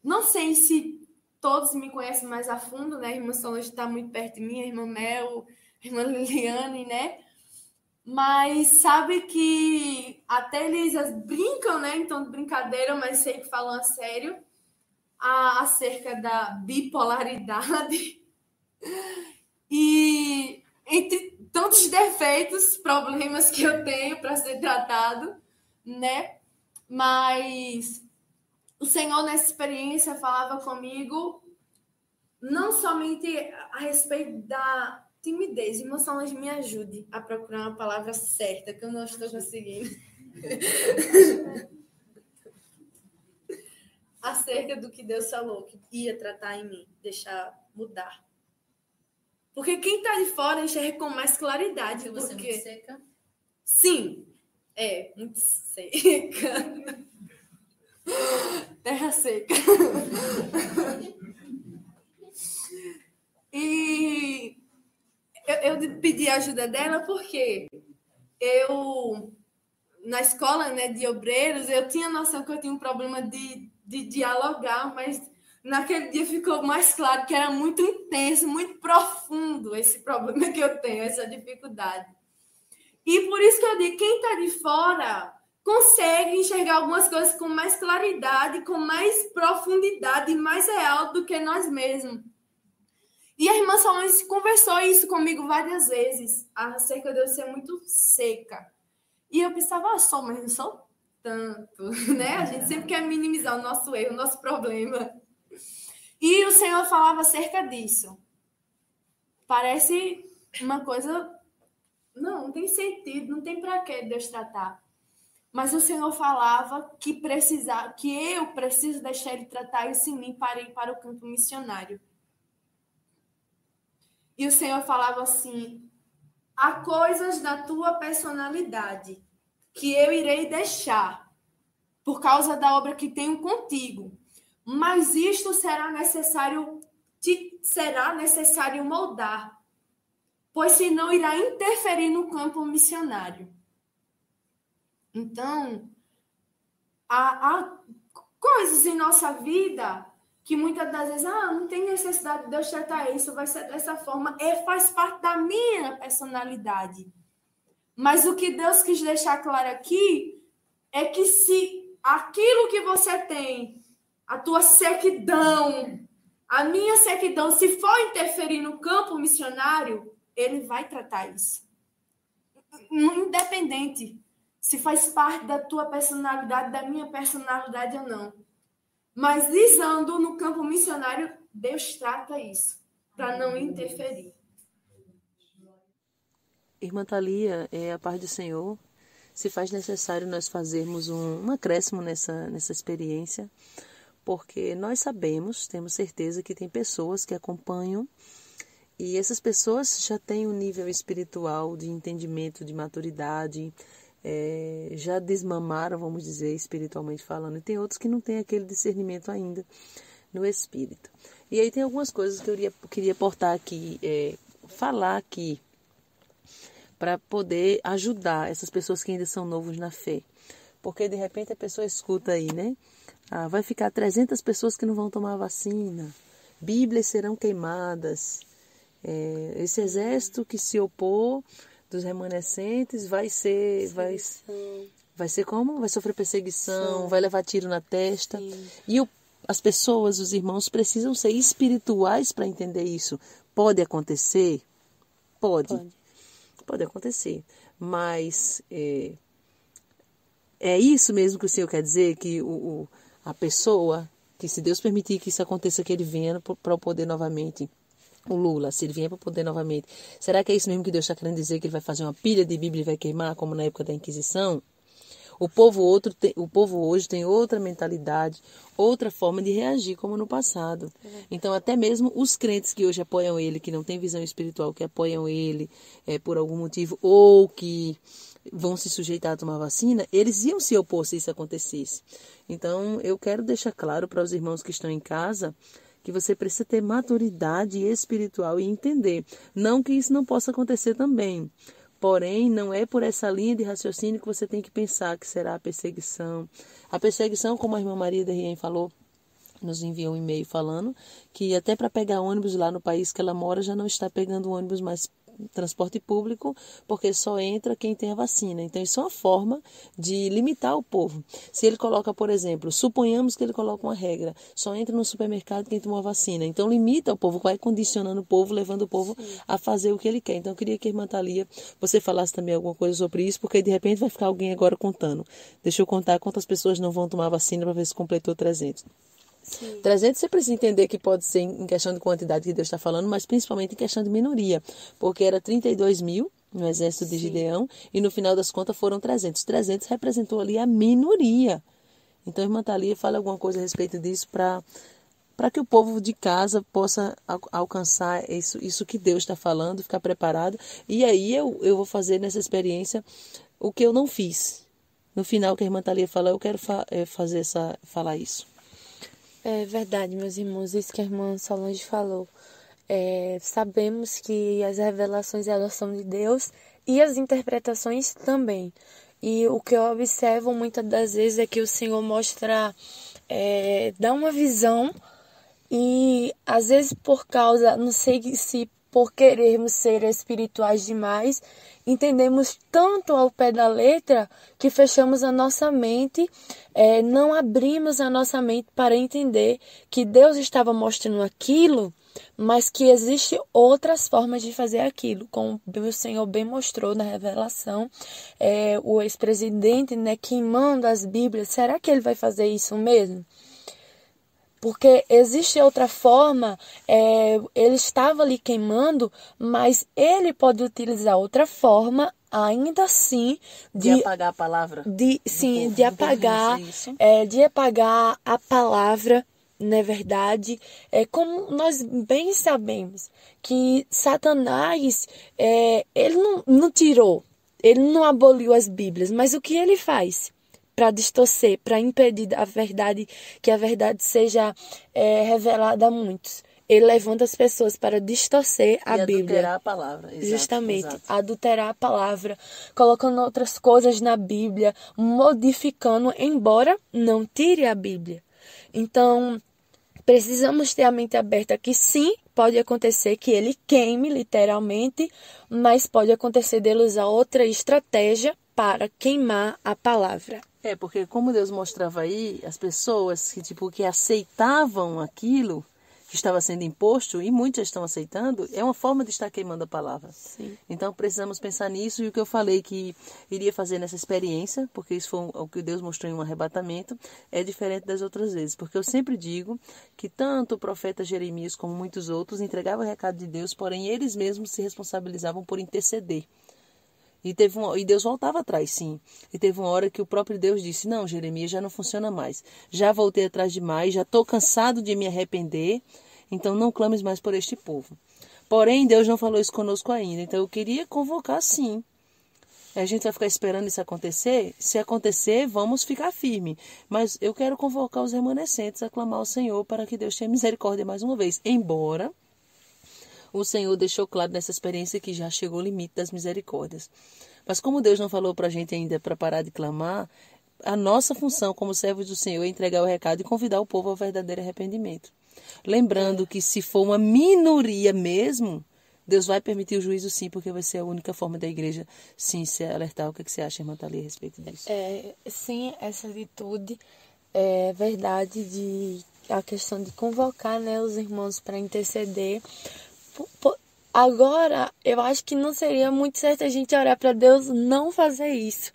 Não sei se todos me conhecem mais a fundo, né? A irmã Solange está muito perto de mim, a irmã Mel, a irmã Liliane, né? Mas sabe que até eles brincam, né? Então, de brincadeira, mas sei que falam a sério acerca da bipolaridade. E entre tantos defeitos, problemas que eu tenho para ser tratado, né? Mas o Senhor, nessa experiência, falava comigo não somente a respeito da timidez. Irmã Solange, me ajude a procurar uma palavra certa, que eu não estou conseguindo. Acerca do que Deus falou, que ia tratar em mim, deixar mudar. Porque quem está de fora enxerga com mais claridade. Se você é muito seca? Sim, muito seca. Terra seca. E eu pedi a ajuda dela porque eu, na escola, né, de obreiros, eu tinha noção que eu tinha um problema de dialogar, mas naquele dia ficou mais claro que era muito intenso, muito profundo esse problema que eu tenho, essa dificuldade. E por isso que eu digo, quem está de fora consegue enxergar algumas coisas com mais claridade, com mais profundidade e mais real do que nós mesmos. E a irmã Solange conversou isso comigo várias vezes, acerca de eu ser muito seca. E eu pensava, só, mas não sou tanto, né? A gente sempre quer minimizar o nosso erro, o nosso problema. E o Senhor falava acerca disso. Parece uma coisa... Não tem sentido, não tem para que Deus tratar. Mas o Senhor falava que eu preciso deixar Ele tratar isso em mim para ir para o campo missionário. E o Senhor falava assim, há coisas da tua personalidade que eu irei deixar por causa da obra que tenho contigo. Mas isto será necessário moldar, pois senão irá interferir no campo missionário. Então, há coisas em nossa vida que muitas das vezes, não tem necessidade de Deus tratar isso, vai ser dessa forma, faz parte da minha personalidade. Mas o que Deus quis deixar claro aqui é que se aquilo que você tem, a tua sequidão, a minha sequidão, se for interferir no campo missionário, Ele vai tratar isso. Independente se faz parte da tua personalidade, da minha personalidade ou não. Mas visando no campo missionário, Deus trata isso, para não interferir. Irmã Thalia, a paz do Senhor, se faz necessário nós fazermos um acréscimo nessa experiência, porque nós sabemos, temos certeza que tem pessoas que acompanham e essas pessoas já têm um nível espiritual de entendimento, de maturidade, já desmamaram, vamos dizer, espiritualmente falando, e tem outros que não têm aquele discernimento ainda no espírito. E aí tem algumas coisas que eu queria portar aqui, falar aqui, para poder ajudar essas pessoas que ainda são novos na fé. Porque de repente a pessoa escuta aí, né? Vai ficar 300 pessoas que não vão tomar vacina, Bíblias serão queimadas, esse exército que se opor dos remanescentes vai ser como? Vai sofrer perseguição, vai levar tiro na testa. Sim. E as pessoas, os irmãos, precisam ser espirituais para entender isso. Pode acontecer? Pode acontecer. Mas é isso mesmo que o Senhor quer dizer? Que a pessoa, que se Deus permitir que isso aconteça, que ele venha para o poder novamente. O Lula, se ele vier para o poder novamente, será que é isso mesmo que Deus está querendo dizer, que ele vai fazer uma pilha de Bíblia e vai queimar, como na época da Inquisição? O povo hoje tem outra mentalidade, outra forma de reagir, como no passado. Então, até mesmo os crentes que hoje apoiam ele, que não têm visão espiritual, que apoiam ele por algum motivo, ou que vão se sujeitar a tomar vacina, eles iam se opor se isso acontecesse. Então, eu quero deixar claro para os irmãos que estão em casa, que você precisa ter maturidade espiritual e entender. Não que isso não possa acontecer também. Porém, não é por essa linha de raciocínio que você tem que pensar que será a perseguição. A perseguição, como a irmã Maria da Rien falou, nos enviou um e-mail falando que até para pegar ônibus lá no país que ela mora, já não está pegando ônibus mais transporte público, porque só entra quem tem a vacina. Então, isso é uma forma de limitar o povo. Se ele coloca, por exemplo, suponhamos que ele coloca uma regra, só entra no supermercado quem tomou a vacina. Então, limita o povo, vai condicionando o povo, levando o povo a fazer o que ele quer. Então, eu queria que a irmã Thalia, você falasse também alguma coisa sobre isso, porque de repente vai ficar alguém agora contando. Deixa eu contar quantas pessoas não vão tomar vacina para ver se completou 300. Sim. 300 você precisa entender que pode ser em questão de quantidade que Deus está falando, mas principalmente em questão de minoria, porque era 32 mil no exército de Gideão e no final das contas foram 300. 300 representou ali a minoria. Então, irmã Thalia, fala alguma coisa a respeito disso para que o povo de casa possa alcançar isso que Deus está falando, ficar preparado. E aí eu vou fazer nessa experiência o que eu não fiz. No final que a irmã Thalia fala, eu quero falar isso. É verdade, meus irmãos, isso que a irmã Solange falou. Sabemos que as revelações é a adoção de Deus e as interpretações também. E o que eu observo muitas das vezes é que o Senhor mostra, dá uma visão e às vezes por causa, não sei se por querermos ser espirituais demais, entendemos tanto ao pé da letra que fechamos a nossa mente, não abrimos a nossa mente para entender que Deus estava mostrando aquilo, mas que existem outras formas de fazer aquilo, como o Senhor bem mostrou na revelação, o ex-presidente, queimando as Bíblias. Será que ele vai fazer isso mesmo? Porque existe outra forma, ele estava ali queimando, mas ele pode utilizar outra forma, ainda assim, de apagar a palavra? De apagar a palavra, não é verdade? Como nós bem sabemos que Satanás, ele não tirou, ele não aboliu as Bíblias, mas o que ele faz? Para distorcer, para impedir que a verdade seja revelada a muitos. Ele levanta as pessoas para distorcer a Bíblia. Adulterar a palavra. Exato, justamente, exato. Adulterar a palavra, colocando outras coisas na Bíblia, modificando, embora não tire a Bíblia. Então, precisamos ter a mente aberta que sim, pode acontecer que ele queime literalmente, mas pode acontecer dele usar outra estratégia para queimar a palavra. Porque como Deus mostrava aí, as pessoas que aceitavam aquilo que estava sendo imposto, e muitos estão aceitando, é uma forma de estar queimando a palavra. Sim. Então precisamos pensar nisso, e o que eu falei que iria fazer nessa experiência, porque isso foi o que Deus mostrou em um arrebatamento, é diferente das outras vezes, porque eu sempre digo que tanto o profeta Jeremias como muitos outros entregavam o recado de Deus, porém eles mesmos se responsabilizavam por interceder. E Deus voltava atrás, sim. E teve uma hora que o próprio Deus disse, não, Jeremias, já não funciona mais. Já voltei atrás demais, já estou cansado de me arrepender, então não clames mais por este povo. Porém, Deus não falou isso conosco ainda, então eu queria convocar, sim. A gente vai ficar esperando isso acontecer? Se acontecer, vamos ficar firme. Mas eu quero convocar os remanescentes a clamar ao Senhor para que Deus tenha misericórdia mais uma vez. Embora o Senhor deixou claro nessa experiência que já chegou o limite das misericórdias. Mas como Deus não falou para a gente ainda para parar de clamar, a nossa função como servos do Senhor é entregar o recado e convidar o povo ao verdadeiro arrependimento. Lembrando que se for uma minoria mesmo, Deus vai permitir o juízo sim, porque vai ser a única forma da igreja sim se alertar. O que você acha, irmã Thalia, a respeito disso? Sim, essa atitude é verdade, a questão de convocar os irmãos para interceder. Agora, eu acho que não seria muito certo a gente orar para Deus não fazer isso.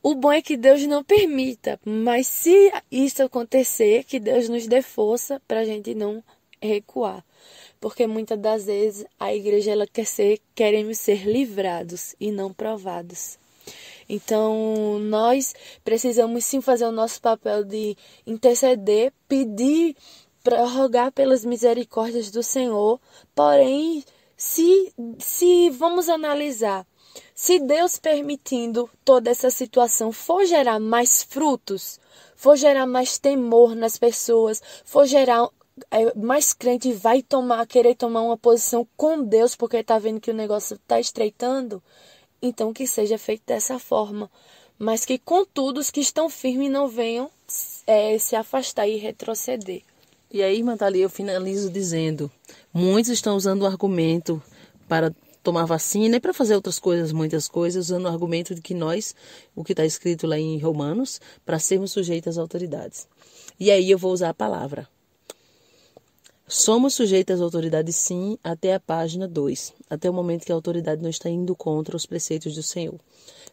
O bom é que Deus não permita, mas se isso acontecer, que Deus nos dê força para a gente não recuar. Porque muitas das vezes a igreja queremos ser livrados e não provados. Então, nós precisamos sim fazer o nosso papel de interceder, pedir, para rogar pelas misericórdias do Senhor. Porém, se vamos analisar, se Deus permitindo toda essa situação for gerar mais frutos, for gerar mais temor nas pessoas, for gerar mais crente vai querer tomar uma posição com Deus porque está vendo que o negócio está estreitando, então que seja feito dessa forma. Mas que, contudo, os que estão firmes não venham se afastar e retroceder. E aí, irmã Thalia, eu finalizo dizendo, muitos estão usando o argumento para tomar vacina e para fazer outras coisas, muitas coisas, usando o argumento de que nós, o que está escrito lá em Romanos, para sermos sujeitos às autoridades. E aí eu vou usar a palavra. Somos sujeitos às autoridades, sim, até a página 2, até o momento que a autoridade não está indo contra os preceitos do Senhor.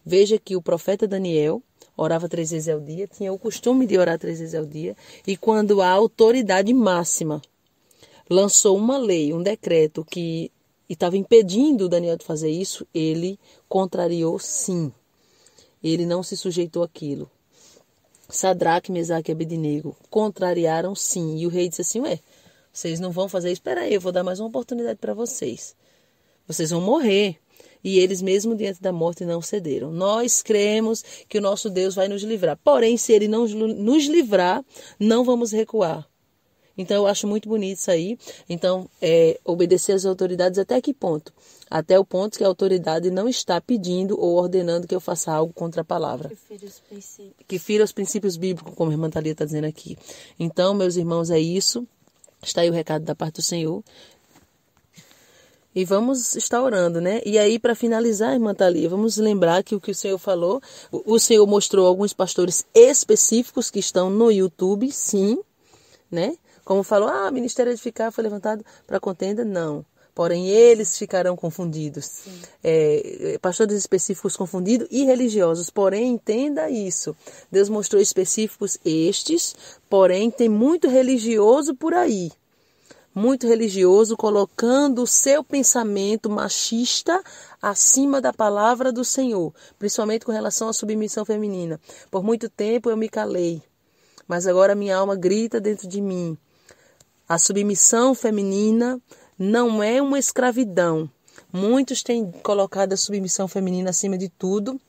Veja que o profeta Daniel orava 3 vezes ao dia, tinha o costume de orar 3 vezes ao dia, e quando a autoridade máxima lançou uma lei, um decreto que estava impedindo Daniel de fazer isso, ele contrariou, sim. Ele não se sujeitou àquilo. Sadraque, Mesaque e Abednego contrariaram, sim. E o rei disse assim, vocês não vão fazer isso? Espera aí, eu vou dar mais uma oportunidade para vocês. Vocês vão morrer. E eles mesmo diante da morte não cederam. Nós cremos que o nosso Deus vai nos livrar. Porém, se ele não nos livrar, não vamos recuar. Então, eu acho muito bonito isso aí. Então, obedecer às autoridades até que ponto? Até o ponto que a autoridade não está pedindo ou ordenando que eu faça algo contra a palavra. Que fira os princípios bíblicos, como a irmã Thalia está dizendo aqui. Então, meus irmãos, é isso. Está aí o recado da parte do Senhor. E vamos estar orando, né? E aí, para finalizar, irmã Thalia, vamos lembrar que o que o Senhor falou, o Senhor mostrou alguns pastores específicos que estão no YouTube, sim, né? Como falou, Ministério Edificar foi levantado para contenda, não. Porém, eles ficarão confundidos. Pastores específicos confundidos e religiosos. Porém, entenda isso. Deus mostrou específicos estes, porém, tem muito religioso por aí. Muito religioso, colocando o seu pensamento machista acima da palavra do Senhor, principalmente com relação à submissão feminina. Por muito tempo eu me calei, mas agora minha alma grita dentro de mim. A submissão feminina não é uma escravidão. Muitos têm colocado a submissão feminina acima de tudo.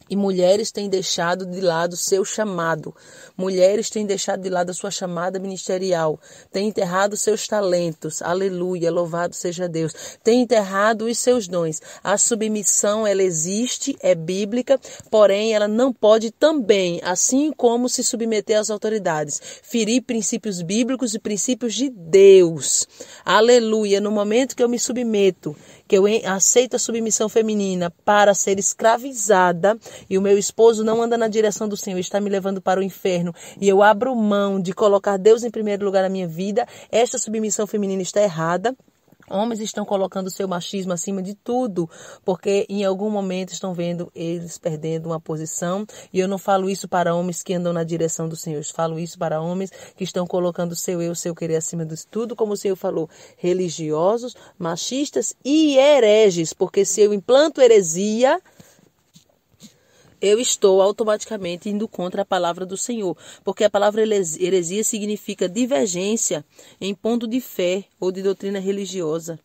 E mulheres têm deixado de lado seu chamado. Mulheres têm deixado de lado a sua chamada ministerial. Têm enterrado seus talentos. Aleluia, louvado seja Deus. Têm enterrado os seus dons. A submissão, ela existe, é bíblica, porém ela não pode também, assim como se submeter às autoridades, ferir princípios bíblicos e princípios de Deus. Aleluia, no momento que eu me submeto, que eu aceito a submissão feminina para ser escravizada e o meu esposo não anda na direção do Senhor, está me levando para o inferno e eu abro mão de colocar Deus em primeiro lugar na minha vida, esta submissão feminina está errada. Homens estão colocando o seu machismo acima de tudo, porque em algum momento estão vendo eles perdendo uma posição. E eu não falo isso para homens que andam na direção do Senhor. Eu falo isso para homens que estão colocando o seu eu, o seu querer acima de tudo, como o Senhor falou, religiosos, machistas e hereges. Porque se eu implanto heresia, eu estou automaticamente indo contra a palavra do Senhor. Porque a palavra heresia significa divergência em ponto de fé ou de doutrina religiosa.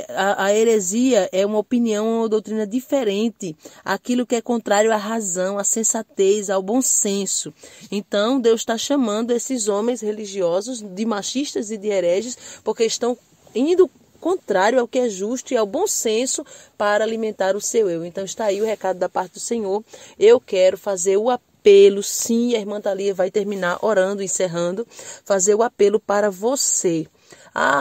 A heresia é uma opinião ou doutrina diferente, aquilo que é contrário à razão, à sensatez, ao bom senso. Então, Deus está chamando esses homens religiosos de machistas e de hereges, porque estão indo contrário ao que é justo e ao bom senso para alimentar o seu eu. Então está aí o recado da parte do Senhor. Eu quero fazer o apelo, sim, a irmã Thalia vai terminar orando, encerrando, fazer o apelo para você.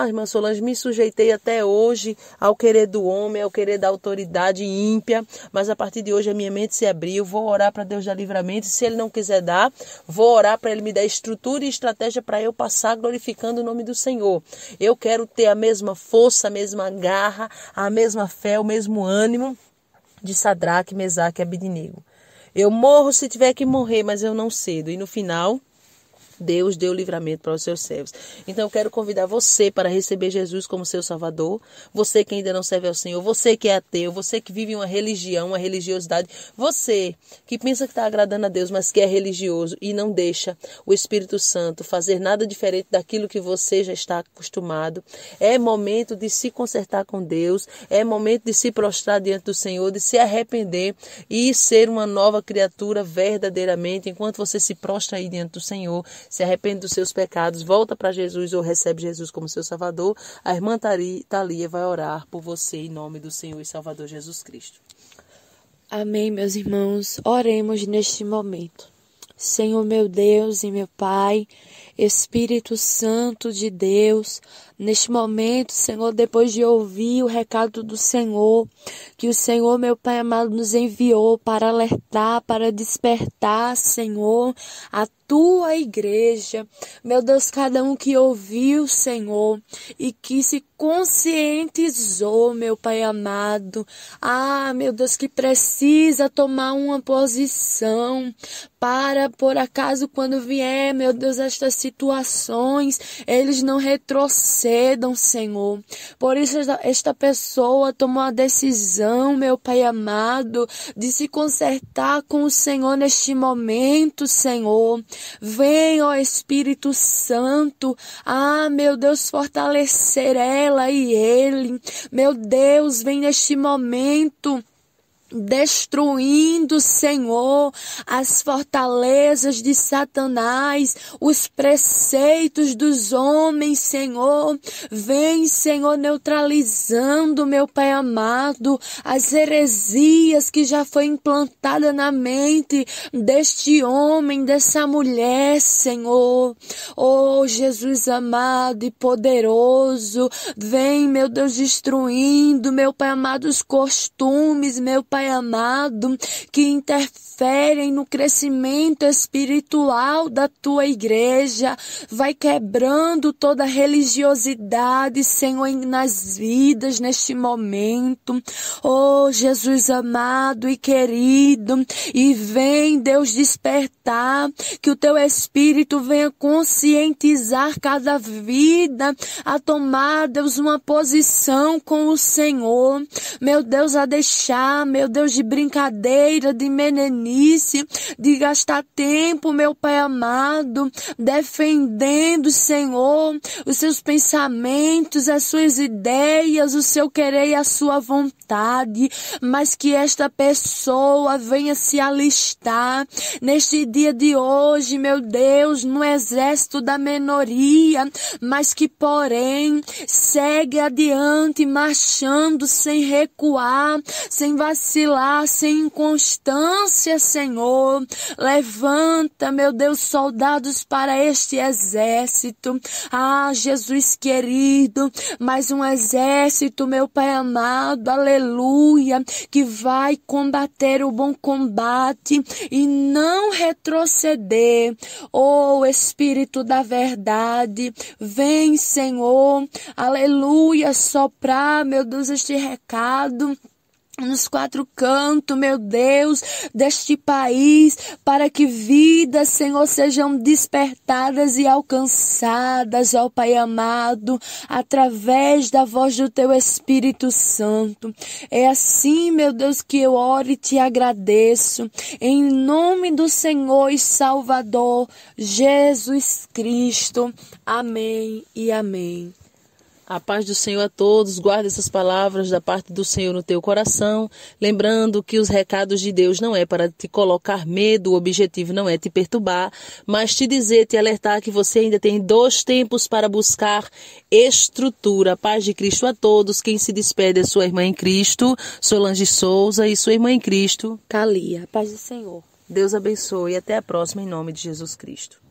Irmã Solange, me sujeitei até hoje ao querer do homem, ao querer da autoridade ímpia, mas a partir de hoje a minha mente se abriu, vou orar para Deus dar livramento, e se Ele não quiser dar, vou orar para Ele me dar estrutura e estratégia para eu passar glorificando o nome do Senhor. Eu quero ter a mesma força, a mesma garra, a mesma fé, o mesmo ânimo de Sadraque, Mesaque e Abednego. Eu morro se tiver que morrer, mas eu não cedo. E no final, Deus deu livramento para os seus servos. Então eu quero convidar você para receber Jesus como seu Salvador. Você que ainda não serve ao Senhor, você que é ateu, você que vive uma religião, uma religiosidade, você que pensa que está agradando a Deus, mas que é religioso e não deixa o Espírito Santo fazer nada diferente daquilo que você já está acostumado. É momento de se consertar com Deus, é momento de se prostrar diante do Senhor, de se arrepender e ser uma nova criatura verdadeiramente. Enquanto você se prostra aí diante do Senhor, se arrepende dos seus pecados, volta para Jesus ou recebe Jesus como seu Salvador, a irmã Thalia vai orar por você em nome do Senhor e Salvador Jesus Cristo. Amém, meus irmãos. Oremos neste momento. Senhor meu Deus e meu Pai, Espírito Santo de Deus, neste momento, Senhor, depois de ouvir o recado do Senhor, que o Senhor, meu Pai amado, nos enviou para alertar, para despertar, Senhor, a tua igreja. Meu Deus, cada um que ouviu, Senhor, e que se conscientizou, meu Pai amado, meu Deus, que precisa tomar uma posição para, por acaso, quando vier, meu Deus, estas situações, eles não retrocedam, Senhor. Por isso, esta pessoa tomou a decisão, meu Pai amado, de se consertar com o Senhor neste momento, Senhor. Vem, ó Espírito Santo, meu Deus, fortalecer ela e ele. Meu Deus, vem neste momento destruindo, Senhor, as fortalezas de Satanás, os preceitos dos homens, Senhor. Vem, Senhor, neutralizando, meu Pai amado, as heresias que já foi implantada na mente deste homem, dessa mulher, Senhor. Oh, Jesus amado e poderoso, vem, meu Deus, destruindo, meu Pai amado, os costumes, meu Pai amado, que interferem no crescimento espiritual da tua igreja. Vai quebrando toda religiosidade, Senhor, nas vidas neste momento. Oh, Jesus amado e querido, e vem, Deus, despertar, que o teu Espírito venha conscientizar cada vida a tomar, Deus, uma posição com o Senhor. Meu Deus, a deixar, meu Deus, de brincadeira, de meninice, de gastar tempo, meu Pai amado, defendendo, Senhor, os seus pensamentos, as suas ideias, o seu querer e a sua vontade, mas que esta pessoa venha se alistar neste dia de hoje, meu Deus, no exército da minoria, mas que, porém, segue adiante, marchando sem recuar, sem vacilar, sem inconstância, Senhor. Levanta, meu Deus, soldados para este exército. Jesus querido, mais um exército, meu Pai amado, aleluia, que vai combater o bom combate e não retroceder. Oh, Espírito da verdade, vem, Senhor, aleluia, soprar, meu Deus, este recado nos quatro cantos, meu Deus, deste país, para que vidas, Senhor, sejam despertadas e alcançadas, ó Pai amado, através da voz do teu Espírito Santo. É assim, meu Deus, que eu oro e te agradeço, em nome do Senhor e Salvador, Jesus Cristo. Amém e amém. A paz do Senhor a todos, guarda essas palavras da parte do Senhor no teu coração, lembrando que os recados de Deus não é para te colocar medo, o objetivo não é te perturbar, mas te dizer, te alertar que você ainda tem 2 tempos para buscar estrutura. A paz de Cristo a todos, quem se despede é sua irmã em Cristo, Solange Souza, e sua irmã em Cristo, Thalia. A paz do Senhor. Deus abençoe e até a próxima em nome de Jesus Cristo.